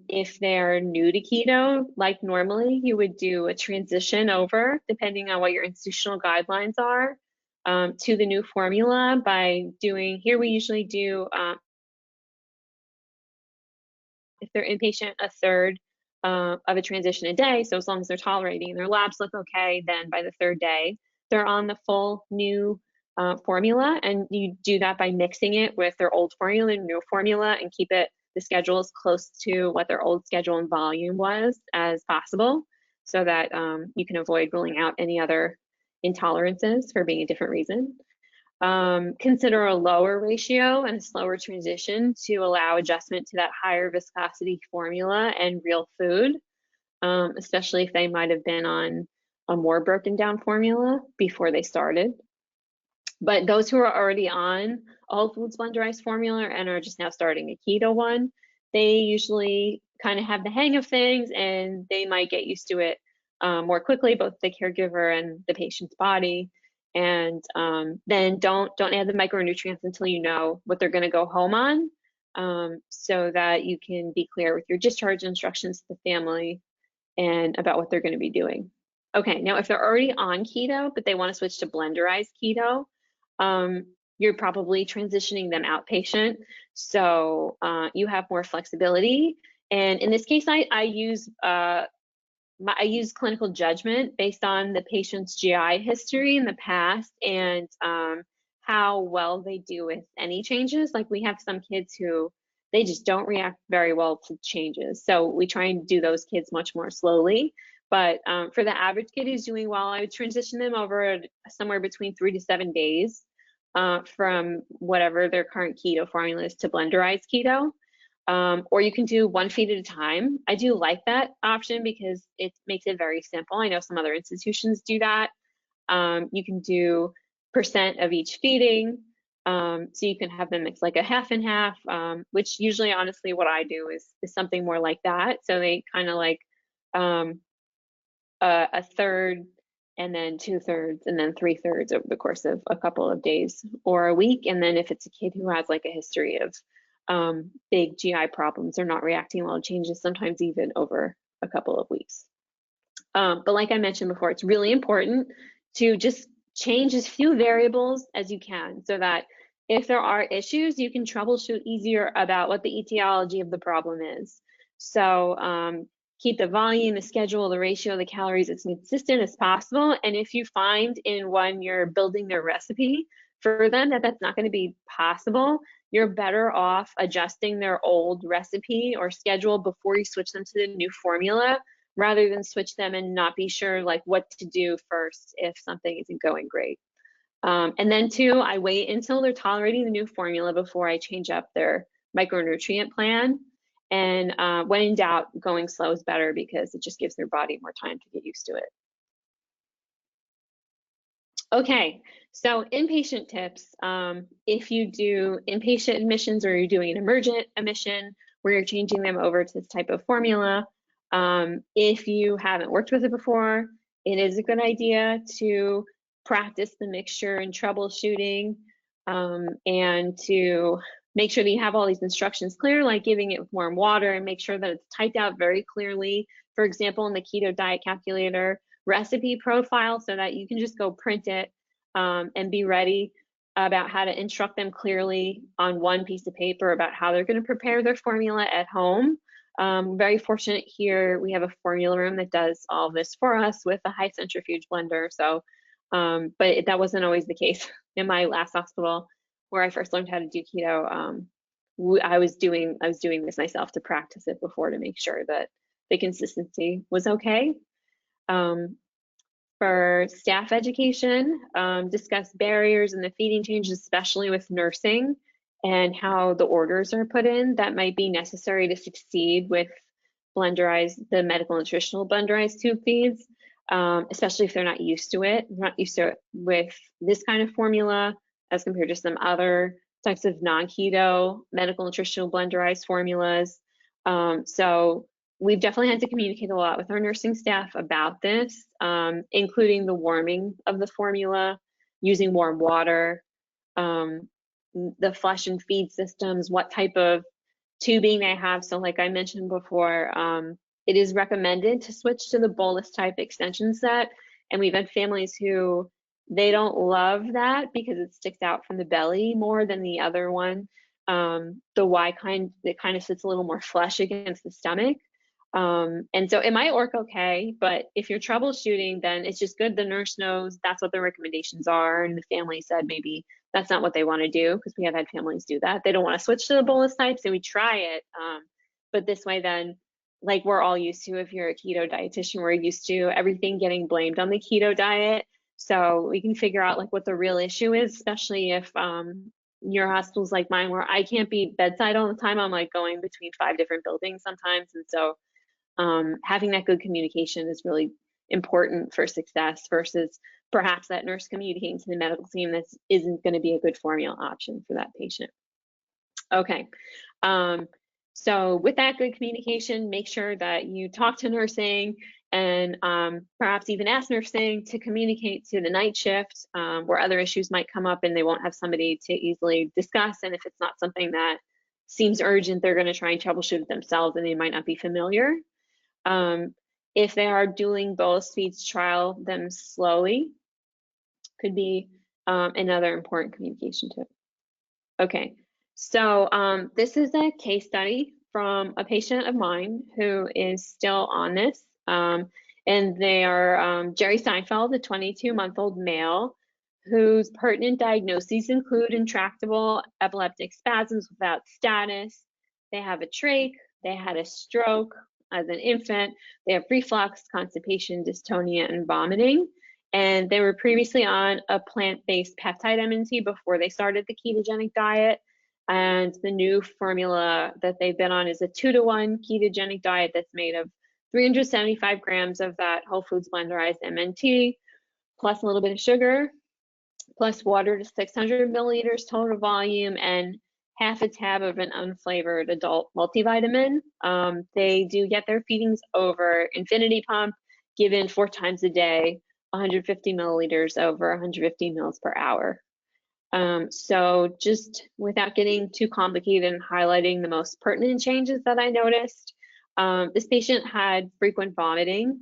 if they're new to keto, like normally you would do a transition over, depending on what your institutional guidelines are, to the new formula by doing, here we usually do, if they're inpatient, a third of a transition a day. So as long as they're tolerating and their labs look okay, then by the third day, they're on the full new formula. And you do that by mixing it with their old formula and new formula and keep it, the schedule as close to what their old schedule and volume was as possible, so that you can avoid ruling out any other intolerances for being a different reason. Consider a lower ratio and a slower transition to allow adjustment to that higher viscosity formula and real food, especially if they might have been on a more broken down formula before they started. But those who are already on a whole foods blenderized formula and are just now starting a keto one, they usually kind of have the hang of things and they might get used to it more quickly, both the caregiver and the patient's body. And then don't add the micronutrients until you know what they're going to go home on, so that you can be clear with your discharge instructions to the family and about what they're going to be doing. Okay, now if they're already on keto, but they want to switch to blenderized keto, you're probably transitioning them outpatient. So you have more flexibility. And in this case, I use clinical judgment based on the patient's GI history in the past and how well they do with any changes. Like we have some kids who they just don't react very well to changes. So we try and do those kids much more slowly. But for the average kid who's doing well, I would transition them over somewhere between 3 to 7 days from whatever their current keto formula is to blenderized keto. Or you can do 1 feed at a time. I do like that option because it makes it very simple. I know some other institutions do that. You can do % of each feeding. So you can have them mix like a half and half, which usually honestly what I do is something more like that. So they kind of like a third and then 2/3 and then 3/3 over the course of a couple of days or a week. And then if it's a kid who has like a history of big GI problems or not reacting well to changes, sometimes even over a couple of weeks. But like I mentioned before, it's really important to just change as few variables as you can so that if there are issues, you can troubleshoot easier about what the etiology of the problem is. So keep the volume, the schedule, the ratio, the calories as consistent as possible. And if you find in when you're building their recipe for them that that's not going to be possible, you're better off adjusting their old recipe or schedule before you switch them to the new formula, rather than switch them and not be sure like what to do first if something isn't going great. And then two, I wait until they're tolerating the new formula before I change up their micronutrient plan. And when in doubt, going slow is better because it just gives their body more time to get used to it. Okay, so inpatient tips. If you do inpatient admissions or you're doing an emergent admission where you're changing them over to this type of formula, if you haven't worked with it before, it is a good idea to practice the mixture and troubleshooting, and to make sure that you have all these instructions clear, like giving it warm water, and make sure that it's typed out very clearly. For example, in the keto diet calculator, recipe profile, so that you can just go print it and be ready about how to instruct them clearly on one piece of paper about how they're going to prepare their formula at home. Very fortunate here, we have a formula room that does all this for us with a high centrifuge blender. So, but that wasn't always the case in my last hospital where I first learned how to do keto. I was doing this myself to practice it before to make sure that the consistency was okay. For staff education, discuss barriers and the feeding changes, especially with nursing, and how the orders are put in that might be necessary to succeed with the medical nutritional blenderized tube feeds, especially if they're not used to it, with this kind of formula as compared to some other types of non-keto medical nutritional blenderized formulas. So we've definitely had to communicate a lot with our nursing staff about this, including the warming of the formula, using warm water, the flush and feed systems, what type of tubing they have. So like I mentioned before, it is recommended to switch to the bolus type extension set. And we've had families who they don't love that because it sticks out from the belly more than the other one. The Y kind, it kind of sits a little more flush against the stomach. And so it might work okay, but if you're troubleshooting, then it's just good the nurse knows that's what the recommendations are, and the family said maybe that's not what they want to do, because we have had families do that. They don't want to switch to the bolus type, so we try it. But this way then, like we're all used to, if you're a keto dietitian, we're used to everything getting blamed on the keto diet. So we can figure out like what the real issue is, especially if your hospital's like mine, where I can't be bedside all the time. I'm like going between 5 different buildings sometimes. And so having that good communication is really important for success, versus perhaps that nurse communicating to the medical team that isn't going to be a good formula option for that patient. Okay, so with that good communication, make sure that you talk to nursing, and perhaps even ask nursing to communicate to the night shift where other issues might come up and they won't have somebody to easily discuss. And if it's not something that seems urgent, they're going to try and troubleshoot it themselves, and they might not be familiar. If they are doing bolus feeds, trial them slowly. Could be another important communication tip. Okay, so this is a case study from a patient of mine who is still on this, and they are Jerry Seinfeld, a 22-month-old male whose pertinent diagnoses include intractable epileptic spasms without status. They have a trach, they had a stroke as an infant, they have reflux, constipation, dystonia, and vomiting. And they were previously on a plant-based peptide MNT before they started the ketogenic diet. And the new formula that they've been on is a 2-to-1 ketogenic diet that's made of 375 grams of that whole foods blenderized MNT, plus a little bit of sugar, plus water to 600 milliliters total volume, and half a tab of an unflavored adult multivitamin. They do get their feedings over infinity pump, given 4 times a day, 150 milliliters over 150 mils per hour. So just without getting too complicated and highlighting the most pertinent changes that I noticed, this patient had frequent vomiting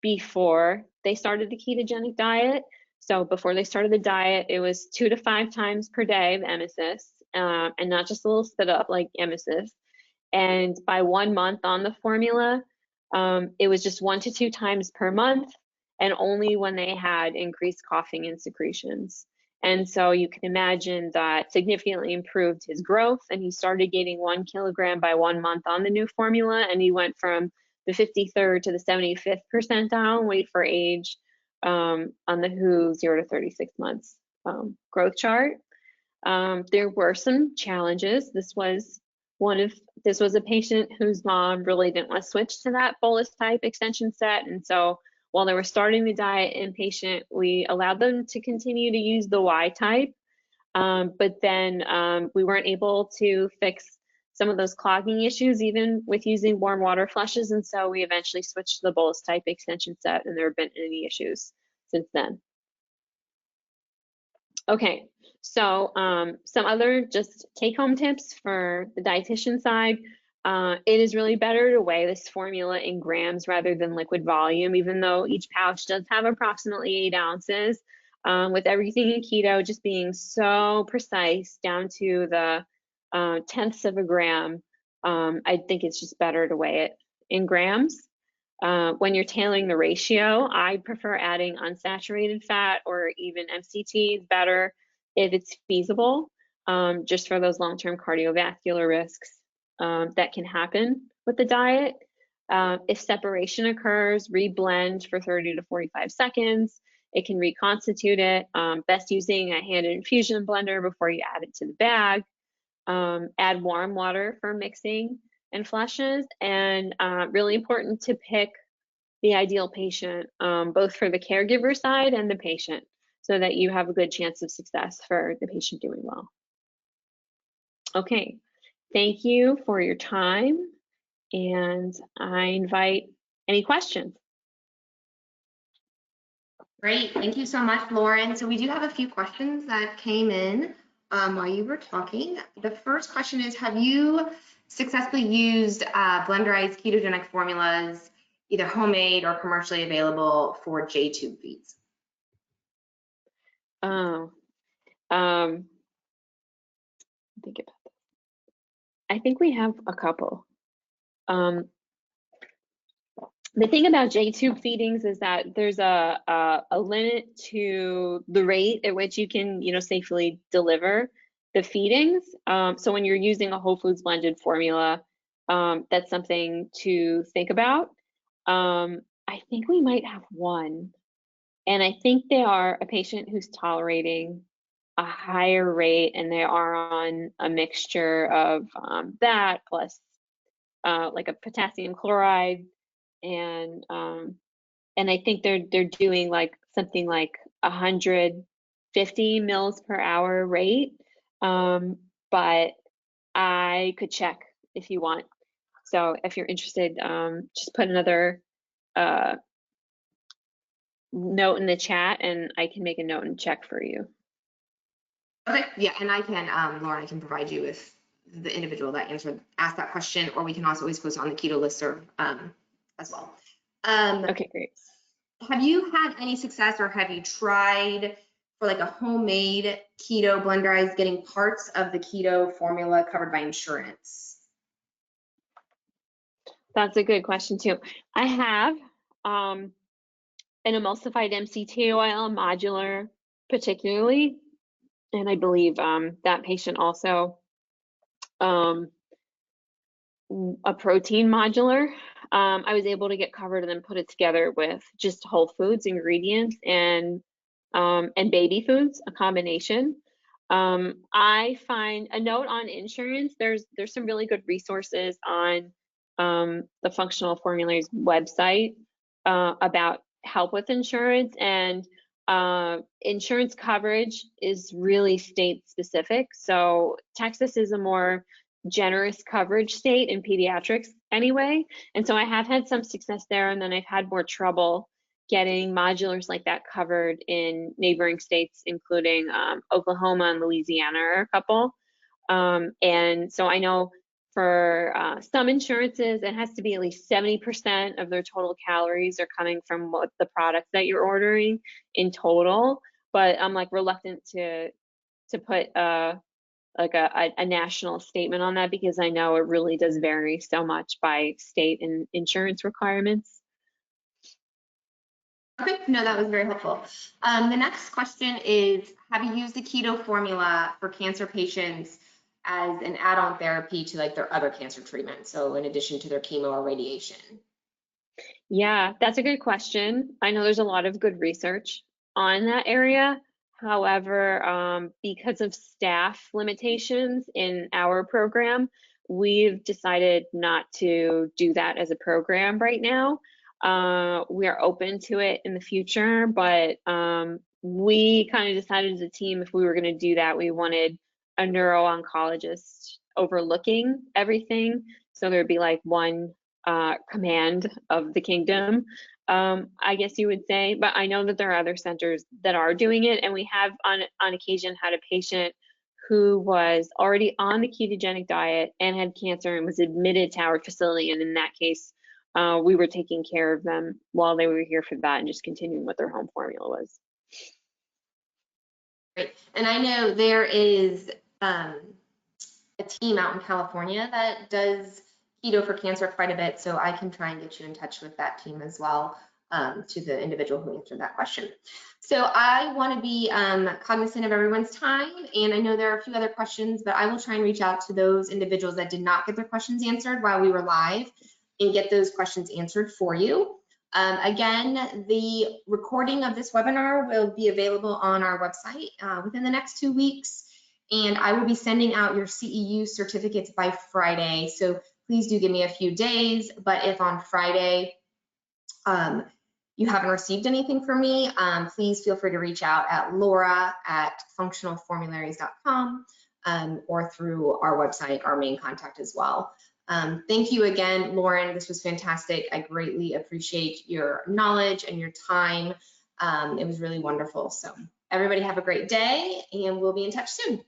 before they started the ketogenic diet. So before they started the diet, it was 2 to 5 times per day of emesis, and not just a little spit up like emesis. And by 1 month on the formula, it was just 1 to 2 times per month, and only when they had increased coughing and secretions. And so you can imagine that significantly improved his growth, and he started gaining 1 kilogram by 1 month on the new formula, and he went from the 53rd to the 75th percentile weight for age on the WHO 0 to 36 months growth chart. There were some challenges. This was a patient whose mom really didn't want to switch to that bolus type extension set, and so while they were starting the diet inpatient, we allowed them to continue to use the Y type, but then we weren't able to fix some of those clogging issues even with using warm water flushes, and so we eventually switched to the bolus type extension set, and there have been any issues since then. Okay, so some other just take-home tips for the dietitian side. It is really better to weigh this formula in grams rather than liquid volume, even though each pouch does have approximately 8 ounces. With everything in keto just being so precise down to the tenths of a gram, I think it's just better to weigh it in grams. When you're tailoring the ratio, I prefer adding unsaturated fat or even MCT is better if it's feasible, just for those long-term cardiovascular risks that can happen with the diet. If separation occurs, reblend for 30 to 45 seconds. It can reconstitute it, best using a hand infusion blender before you add it to the bag. Add warm water for mixing and flushes, and really important to pick the ideal patient, both for the caregiver side and the patient, so that you have a good chance of success for the patient doing well. Okay, thank you for your time, and I invite any questions. Great, thank you so much, Lauren. So we do have a few questions that came in while you were talking. The first question is, have you successfully used Blenderized Ketogenic formulas, either homemade or commercially available, for J-tube feeds? Think about that. I think we have a couple. The thing about J-tube feedings is that there's a limit to the rate at which you can, safely deliver the feedings. So when you're using a whole foods blended formula, that's something to think about. I think we might have one, and I think they are a patient who's tolerating a higher rate, and they are on a mixture of that plus like a potassium chloride, and I think they're doing like something like 150 mils per hour rate, but I could check if you want. So if you're interested, just put another note in the chat, and I can make a note and check for you. Okay, yeah, and I can, Lauren, I can provide you with the individual that asked that question, or we can also always post it on the keto listserv as well. Okay, great. Have you had any success, or have you tried for like a homemade keto blenderized getting parts of the keto formula covered by insurance? That's a good question too. I have an emulsified MCT oil modular particularly, and I believe that patient also a protein modular. I was able to get covered and then put it together with just whole foods ingredients and baby foods, a combination. I find a note on insurance. There's some really good resources on the Functional Formularies website about help with insurance, and insurance coverage is really state specific. So Texas is a more generous coverage state in pediatrics anyway, and so I have had some success there, and then I've had more trouble getting modulars like that covered in neighboring states, including Oklahoma and Louisiana are a couple. And so I know for some insurances, it has to be at least 70% of their total calories are coming from what the product that you're ordering in total. But I'm like reluctant to put like a national statement on that, because I know it really does vary so much by state and insurance requirements. Okay, no, that was very helpful. The next question is, have you used the keto formula for cancer patients as an add-on therapy to like their other cancer treatment? So in addition to their chemo or radiation? Yeah, that's a good question. I know there's a lot of good research on that area. However, because of staff limitations in our program, we've decided not to do that as a program right now. We are open to it in the future, but we kind of decided as a team if we were going to do that, we wanted a neuro-oncologist overlooking everything. So there'd be like one command of the kingdom, I guess you would say. But I know that there are other centers that are doing it, and we have on occasion had a patient who was already on the ketogenic diet and had cancer and was admitted to our facility. And in that case, we were taking care of them while they were here for that and just continuing what their home formula was. Great. And I know there is a team out in California that does keto for cancer quite a bit, so I can try and get you in touch with that team as well, to the individual who answered that question. So I want to be cognizant of everyone's time, and I know there are a few other questions, but I will try and reach out to those individuals that did not get their questions answered while we were live and get those questions answered for you. Again, the recording of this webinar will be available on our website within the next 2 weeks, and I will be sending out your CEU certificates by Friday. So please do give me a few days, but if on Friday you haven't received anything from me, please feel free to reach out at laura@functionalformularies.com or through our website, our main contact as well. Thank you again, Lauren. This was fantastic. I greatly appreciate your knowledge and your time. It was really wonderful. So everybody have a great day, and we'll be in touch soon.